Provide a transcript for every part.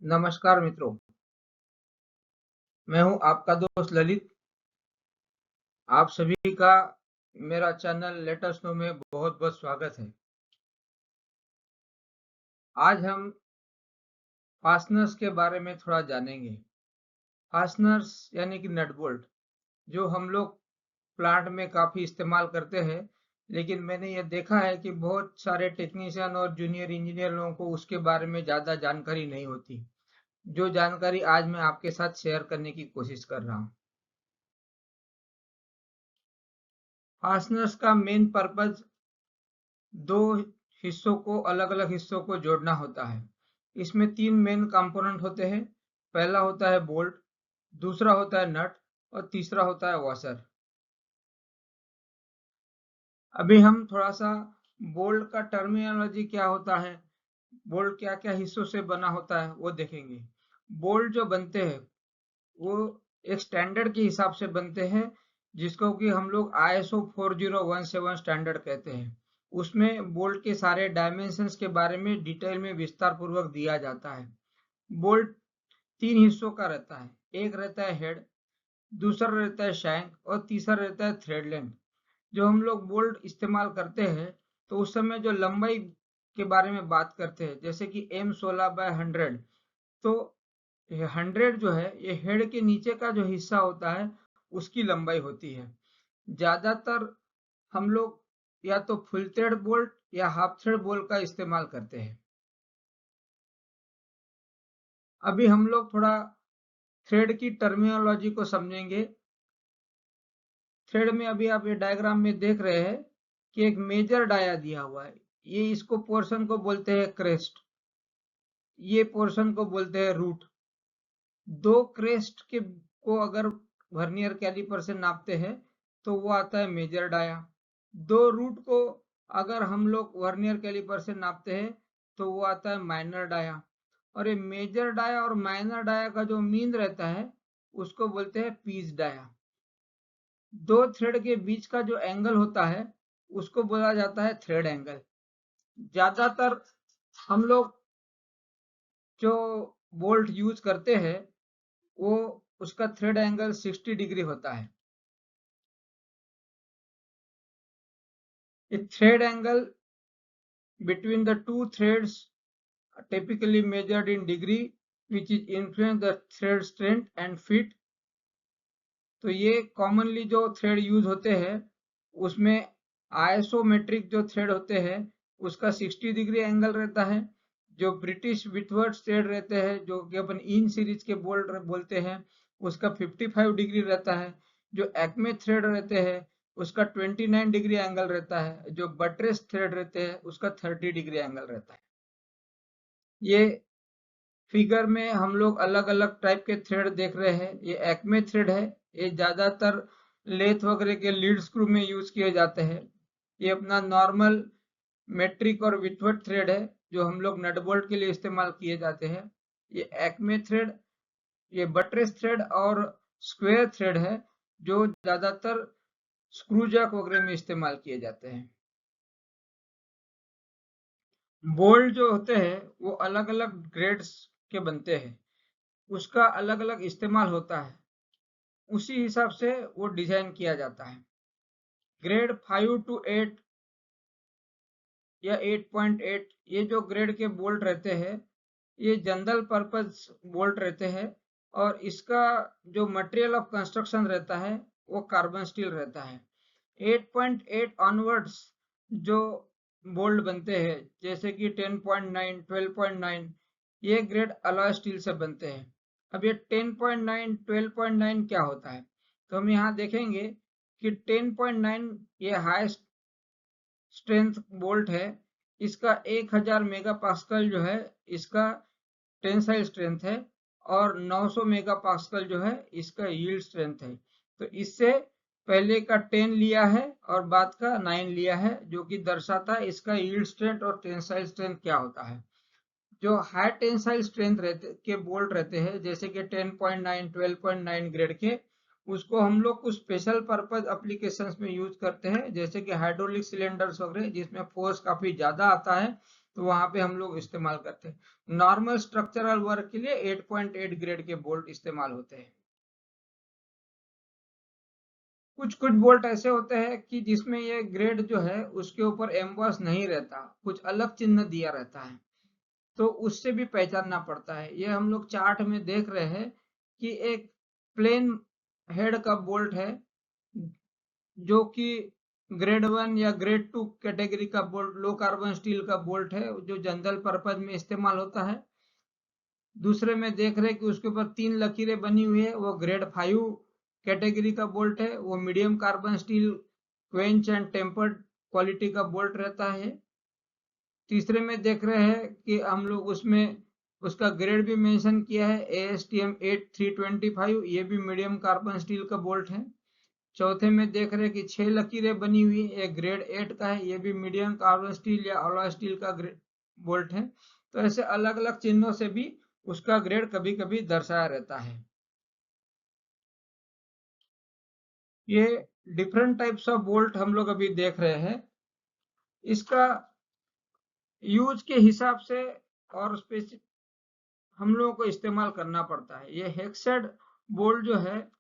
नमस्कार मित्रों, मैं हूं आपका दोस्त ललित। आप सभी का मेरा चैनल लेट अस नो में बहुत बहुत स्वागत है। आज हम फास्टनर्स के बारे में थोड़ा जानेंगे। फास्टनर्स यानी कि नट बोल्ट, जो हम लोग प्लांट में काफी इस्तेमाल करते हैं, लेकिन मैंने ये देखा है कि बहुत सारे टेक्नीशियन और जूनियर इंजीनियर लोगों को उसके बारे में ज्यादा जानकारी नहीं होती। जो जानकारी आज मैं आपके साथ शेयर करने की कोशिश कर रहा हूँ। फास्टनर्स का मेन पर्पज दो हिस्सों को अलग-अलग हिस्सों को जोड़ना होता है। इसमें 3 मेन कंपोनेंट होते हैं। पहला होता है बोल्ट, दूसरा होता है नट और तीसरा होता है वॉशर। अभी हम थोड़ा सा बोल्ट का टर्मिनोलॉजी क्या होता है, बोल्ट क्या-क्या हिस्सों से बना होता है वो देखेंगे। बोल्ट जो बनते हैं वो एक स्टैंडर्ड के हिसाब से बनते हैं, जिसको कि हम लोग ISO 4017 स्टैंडर्ड कहते हैं। उसमें बोल्ट के सारे डायमेंशंस के बारे में डिटेल में विस्तार पूर्वक दिया जाता है। बोल्ट 3 हिस्सों का रहता है। एक रहता है हेड, दूसरा रहता है शैंक और तीसरा रहता है थ्रेड लेंथ। जो हम लोग बोल्ट इस्तेमाल करते हैं तो उस समय जो लंबाई के बारे में बात करते हैं, जैसे कि M16/100, तो ये 100 जो है ये हेड के नीचे का जो हिस्सा होता है उसकी लंबाई होती है। ज्यादातर हम लोग या तो फुल थ्रेड बोल्ट या हाफ थ्रेड बोल्ट का इस्तेमाल करते हैं। अभी हम लोग थोड़ा थ्रेड की टर्मिनोलॉजी को समझेंगे। थ्रेड में अभी आप ये डायग्राम में देख रहे हैं कि एक मेजर डाया दिया हुआ है। ये इसको पोर्शन को बोलते हैं क्रेस्ट, ये पोर्शन को बोलते हैं रूट। दो क्रेस्ट के को अगर वर्नियर कैलिपर से नापते हैं तो वो आता है मेजर डाया। दो रूट को अगर हम लोग वर्नियर कैलिपर से नापते हैं तो वो आता है माइनर डाया। और ये मेजर डाया और माइनर डाया का जो मीन रहता है उसको बोलते हैं पीच डाया। दो थ्रेड के बीच का जो एंगल होता है उसको बोला जाता है थ्रेड एंगल। ज्यादातर हम लोग जो बोल्ट यूज करते हैं वो उसका थ्रेड एंगल 60 डिग्री होता है। A thread angle between the two threads typically measured in degree, which is influence the thread strength and fit. तो ये कॉमनली जो थ्रेड यूज होते हैं उसमें आइसोमेट्रिक जो थ्रेड होते हैं उसका 60 डिग्री एंगल रहता है। जो ब्रिटिश विथवर्ड थ्रेड रहते हैं जो कि अपन इन सीरीज के बोल्ट बोलते हैं उसका 55 डिग्री रहता है। जो एक्मे थ्रेड रहते हैं उसका 29 डिग्री एंगल रहता है। जो बटरेस थ्रेड रहते हैं उसका 30 डिग्री एंगल रहता है। ये फिगर में हम लोग अलग-अलग टाइप के थ्रेड देख रहे हैं। ये एक्मे थ्रेड है। ये ज्यादातर लेथ वगैरह के लीड स्क्रू में यूज किए जाते हैं। ये अपना नॉर्मल मेट्रिक और विथवर्ड थ्रेड है जो हम लोग नट बोल्ट के लिए इस्तेमाल किए जाते हैं। ये एक्मे थ्रेड, ये बटरेस थ्रेड और स्क्वायर थ्रेड है जो ज्यादातर स्क्रू जैक वगैरह में इस्तेमाल किए जाते हैं। बोल्ट जो होते हैं वो अलग-अलग ग्रेड्स के बनते हैं, उसका अलग-अलग इस्तेमाल होता है, उसी हिसाब से वो डिजाइन किया जाता है। ग्रेड 5 to 8 या 8.8 ये जो ग्रेड के बोल्ट रहते हैं ये जनरल पर्पस बोल्ट रहते हैं और इसका जो मटेरियल ऑफ कंस्ट्रक्शन रहता है वो कार्बन स्टील रहता है। 8.8 ऑनवर्ड्स जो बोल्ट बनते हैं जैसे कि 10.9, 12.9 ये ग्रेड अलॉय स्टील से बनते हैं। अब ये 10.9, 12.9 क्या होता है तो हम यहाँ देखेंगे कि 10.9 ये हाई स्ट्रेंथ बोल्ट है। इसका 1000 मेगापास्कल जो है इसका टेंसाइल स्ट्रेंथ है और 900 मेगापास्कल जो है इसका यील्ड स्ट्रेंथ है। तो इससे पहले का 10 लिया है और बाद का 9 लिया है जो कि दर्शाता है इसका यील्ड स्ट्रेंथ और टेंसाइल स्ट्रेंथ क्या होता है। जो हाई टेंसाइल स्ट्रेंथ रहते के बोल्ट रहते हैं जैसे कि 10.9, 12.9 ग्रेड के, उसको हम लोग कुछ स्पेशल पर्पज एप्लीकेशंस में यूज करते हैं जैसे कि हाइड्रोलिक सिलेंडर्स वगैरह जिसमें फोर्स काफी ज्यादा आता है तो वहां पे हम लोग इस्तेमाल करते हैं। नॉर्मल स्ट्रक्चरल वर्क के लिए 8.8 ग्रेड के बोल्ट इस्तेमाल होते हैं। कुछ कुछ बोल्ट ऐसे होते हैं कि जिसमें ये ग्रेड जो है उसके ऊपर एम्बॉस नहीं रहता, कुछ अलग चिन्ह दिया रहता है, तो उससे भी पहचानना पड़ता है। ये हम लोग चार्ट में देख रहे हैं कि एक प्लेन हेड का बोल्ट है जो कि ग्रेड 1 या ग्रेड 2 कैटेगरी का बोल्ट, लो कार्बन स्टील का बोल्ट है जो जनरल पर्पज में इस्तेमाल होता है। दूसरे में देख रहे हैं कि उसके ऊपर 3 लकीरें बनी हुई है, वो ग्रेड 5 कैटेगरी का बोल्ट है, वो medium carbon steel quench and tempered quality का बोल्ट रहता है। तीसरे में देख रहे हैं कि हम लोग उसमें उसका ग्रेड भी मेंशन किया है, ASTM 8325, ये भी मीडियम कार्बन स्टील का बोल्ट है। चौथे में देख रहे हैं कि 6 लकीरें बनी हुई है, ये ग्रेड 8 का है, ये भी मीडियम कार्बन स्टील या अलॉय स्टील का बोल्ट है। तो ऐसे अलग अलग चिन्हों से भी उसका ग्रेड कभी कभी दर्शाया रहता है। ये डिफरेंट टाइप्स ऑफ बोल्ट हम लोग अभी देख रहे हैं। इसका यूज के हिसाब से और स्पेसिफिक हम लोगों को इस्तेमाल करना पड़ता है। ये हेक्सेड बोल्ट जो है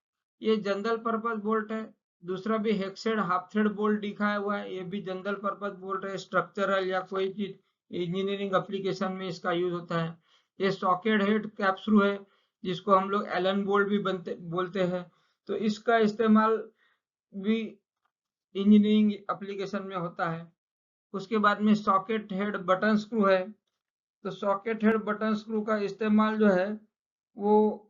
ये जनरल पर्पज बोल्ट है। दूसरा भी हेक्सेड हाफ थ्रेड बोल्ट दिखाया हुआ है, ये भी जनरल पर्पज बोल्ट है, स्ट्रक्चरल या कोई चीज इंजीनियरिंग एप्लीकेशन में इसका यूज होता है। ये सॉकेट हेड कैप्सू है जिसको हम लोग एलन बोल्ट भी बोलते हैं, तो इसका इस्तेमाल भी इंजीनियरिंग एप्लीकेशन में होता है। उसके बाद में सॉकेट हेड बटन स्क्रू है, तो सॉकेट हेड बटन स्क्रू का इस्तेमाल जो है वो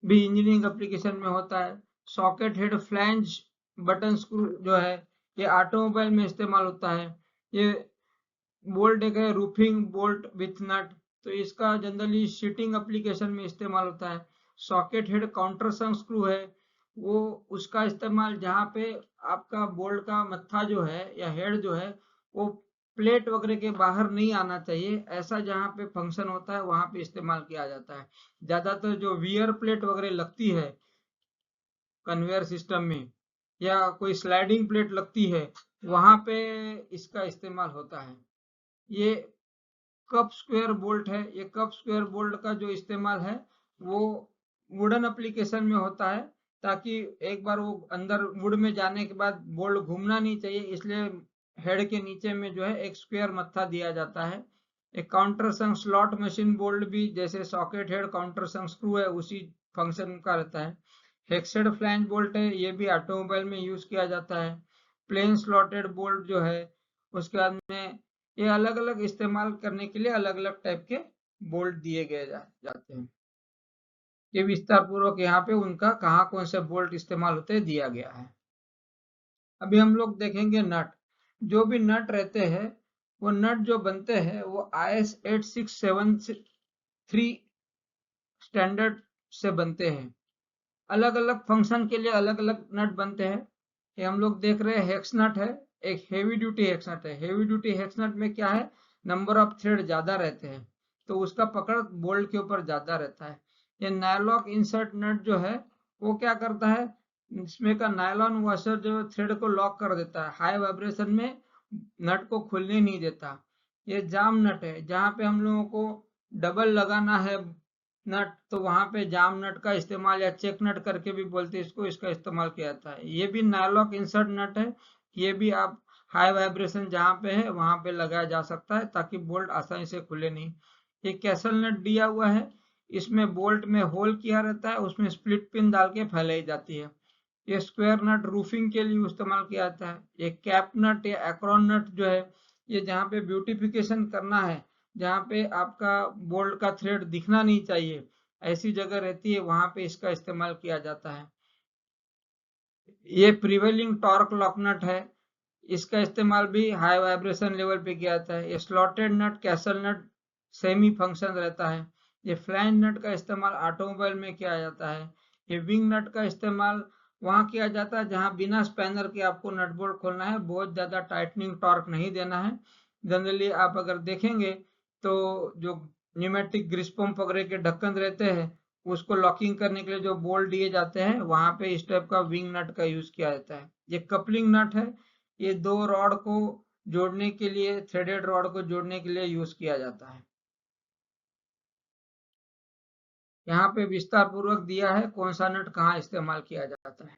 भी इंजीनियरिंग एप्लीकेशन में होता है। Socket head flange button screw जो है ये ऑटोमोबाइल में इस्तेमाल होता है। ये बोल्ट एक है रूफिंग बोल्ट विथ नट, तो इसका जनरली शीटिंग एप्लीकेशन में इस्तेमाल होता है। सॉकेट हेड काउंटर संक स्क्रू है, वो उसका इस्तेमाल जहाँ पे आपका बोल्ट का मत्था जो है या हेड जो है वो प्लेट वगैरह के बाहर नहीं आना चाहिए, ऐसा जहाँ पे फंक्शन होता है वहां पे इस्तेमाल किया जाता है। ज्यादातर जो वियर प्लेट वगैरह लगती है कन्वेयर सिस्टम में या कोई स्लाइडिंग प्लेट लगती है वहां पे इसका इस्तेमाल होता है। ये कप स्क्वायर बोल्ट है, ये कप स्क्वायर बोल्ट का जो इस्तेमाल है वो वुडन एप्लीकेशन में होता है, ताकि एक बार वो अंदर वुड में जाने के बाद बोल्ट घूमना नहीं चाहिए, इसलिए हेड के नीचे में जो है एक स्क्वायर मत्था दिया जाता है। एक काउंटर संक स्लॉट मशीन बोल्ट भी जैसे सॉकेट हेड काउंटर संक स्क्रू है उसी फंक्शन का रहता है। हेक्सेड फ्लैंज बोल्ट है, ये भी ऑटोमोबाइल में यूज किया जाता है। प्लेन स्लॉटेड बोल्ट जो है उसके बाद में ये अलग अलग इस्तेमाल करने के लिए अलग अलग टाइप के बोल्ट दिए गए जाते हैं। ये विस्तार पूर्वक यहाँ पे उनका कहाँ कौन से बोल्ट इस्तेमाल होते हैं दिया गया है। अभी हम लोग देखेंगे नट। जो भी नट रहते हैं वो नट जो बनते हैं वो IS 8673 स्टैंडर्ड से बनते हैं। अलग अलग फंक्शन के लिए अलग अलग नट बनते हैं। ये हम लोग देख रहे हैं हेक्स नट है, एक हेवी ड्यूटी हेक्स नट है। हेवी ड्यूटी हेक्स नट में क्या है, नंबर ऑफ थ्रेड ज्यादा रहते हैं तो उसका पकड़ बोल्ट के ऊपर ज्यादा रहता है। ये नायलॉक इंसर्ट नट जो है वो क्या करता है, इसमें का नायलॉन वॉशर जो थ्रेड को लॉक कर देता है, हाई वाइब्रेशन में नट को खुलने नहीं देता। ये जाम नट है, जहाँ पे हम लोगों को डबल लगाना है नट तो वहां पे जाम नट का इस्तेमाल या चेक नट करके भी बोलते हैं इसको, इसका इस्तेमाल किया जाता है। ये भी नायलॉक इंसर्ट नट है, ये भी आप हाई वाइब्रेशन जहाँ पे है वहां पे लगाया जा सकता है ताकि बोल्ट आसानी से खुले नहीं। ये कैसल नट दिया हुआ है, इसमें बोल्ट में होल किया रहता है, उसमें स्प्लिट पिन डाल के फैलाई जाती है। ये स्क्वायर नट रूफिंग के लिए इस्तेमाल किया जाता है। ये कैप नट या एक्रोन नट जो है ये जहाँ पे ब्यूटिफिकेशन करना है, जहाँ पे आपका बोल्ट का थ्रेड दिखना नहीं चाहिए ऐसी जगह रहती है वहां पे इसका इस्तेमाल किया जाता है। ये प्रिवेलिंग टॉर्क लॉक नट है, इसका इस्तेमाल भी हाई वाइब्रेशन लेवल पे किया जाता है। ये स्लॉटेड नट कैसल नट सेमी फंक्शन रहता है। ये फ्लैंज नट का इस्तेमाल ऑटोमोबाइल में किया जाता है। ये विंग नट का इस्तेमाल वहां किया जाता है जहां बिना स्पैनर के आपको नट बोल्ट खोलना है, बहुत ज्यादा टाइटनिंग टॉर्क नहीं देना है। जनरली आप अगर देखेंगे तो जो न्यूमेटिक ग्रीस पंप वगैरह के ढक्कन रहते हैं उसको लॉकिंग करने के लिए जो बोल्ट दिए जाते हैं वहां पे इस टाइप का विंग नट का यूज किया जाता है। ये कपलिंग नट है, ये 2 रॉड को जोड़ने के लिए, थ्रेडेड रॉड को जोड़ने के लिए यूज किया जाता है। यहाँ पे विस्तार पूर्वक दिया है कौन सा नट कहाँ इस्तेमाल किया जाता है।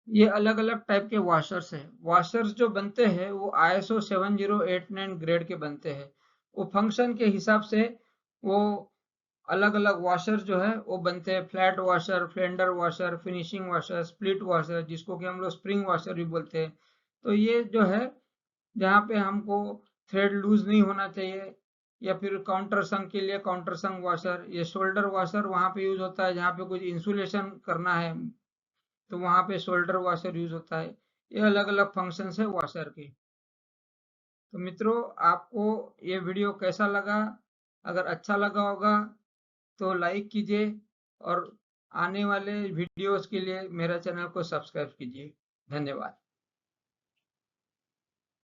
ये अलग अलग टाइप के वॉशर्स हैं। वॉशर्स जो बनते हैं वो ISO 7089 ग्रेड के बनते हैं। वो फंक्शन के हिसाब से वो अलग अलग वॉशर जो है वो बनते हैं। Flat washer, Flander washer, finishing washer, split washer, जिसको कि हम लोग स्प्रिंग वॉशर भी बोलते हैं। तो ये जो है जहाँ पे हमको थ्रेड लूज नहीं होना चाहिए, या फिर काउंटर संक के लिए काउंटर संक वॉशर। ये शोल्डर वॉशर वहां पे यूज होता है जहाँ पे कुछ इंसुलेशन करना है, तो वहां पे शोल्डर वॉशर यूज होता है। ये अलग अलग फंक्शन है वॉशर के। तो मित्रों, आपको ये वीडियो कैसा लगा? अगर अच्छा लगा होगा तो लाइक कीजिए, और आने वाले वीडियोस के लिए मेरा चैनल को सब्सक्राइब कीजिए। धन्यवाद।